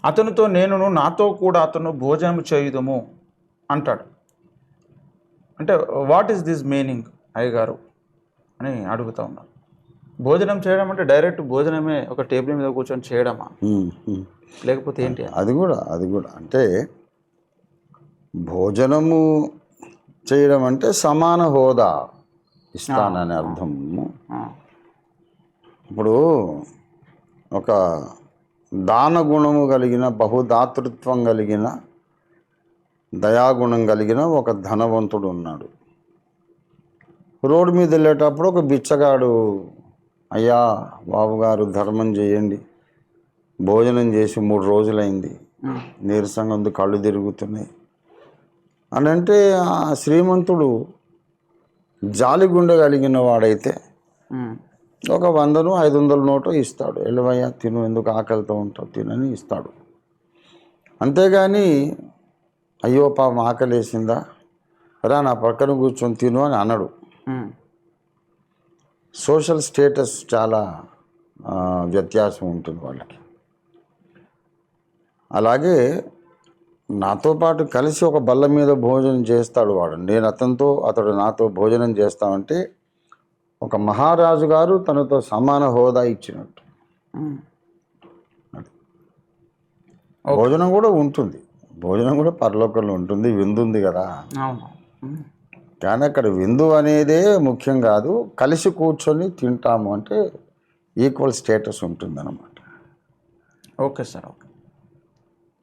అతనితో నేనును నాతో కూడా అతను భోజనం చేయుదము అంటాడు. అంటే వాట్ ఈస్ దిస్ మీనింగ్ అయ్యగారు అని అడుగుతా ఉన్నాను. భోజనం చేయడం అంటే డైరెక్ట్ భోజనమే ఒక టేబుల్ మీద కూర్చొని చేయడమా, లేకపోతే ఏంటి? అది కూడా అంటే భోజనము చేయడం అంటే సమాన హోదా ఇస్తానని అర్థము. ఇప్పుడు ఒక దాన గుణము కలిగిన, బహుదాతృత్వం కలిగిన, దయాగుణం కలిగిన ఒక ధనవంతుడు ఉన్నాడు. రోడ్డు మీద వెళ్ళేటప్పుడు ఒక బిచ్చగాడు, అయ్యా బాబుగారు ధర్మం చేయండి, భోజనం చేసి 3 రోజులైంది, నీరసంగా ఉంది, కళ్ళు తిరుగుతున్నాయి అని అంటే, ఆ శ్రీమంతుడు జాలిగుండె కలిగిన వాడైతే ఒక 100-500 నోటు ఇస్తాడు. ఎల్లవయ్యా తిను, ఎందుకు ఆకలితో ఉంటావు, తినని ఇస్తాడు. అంతేగాని అయ్యో పాపం ఆకలేసిందా, రా నా పక్కన కూర్చొని తిను అని అనడు. సోషల్ స్టేటస్ చాలా వ్యత్యాసం ఉంటుంది వాళ్ళకి. అలాగే నాతో పాటు కలిసి ఒక బల్ల మీద భోజనం చేస్తాడు వాడు, నేను అతడు నాతో భోజనం చేస్తామంటే ఒక మహారాజు గారు తనతో సమాన హోదా ఇచ్చినట్టు. భోజనం కూడా ఉంటుంది, భోజనం కూడా పరలోకంలో ఉంటుంది, విందు ఉంది కదా. కానీ అక్కడ విందు అనేదే ముఖ్యం కాదు, కలిసి కూర్చొని తింటాము అంటే ఈక్వల్ స్టేటస్ ఉంటుంది అన్నమాట. Okay sir.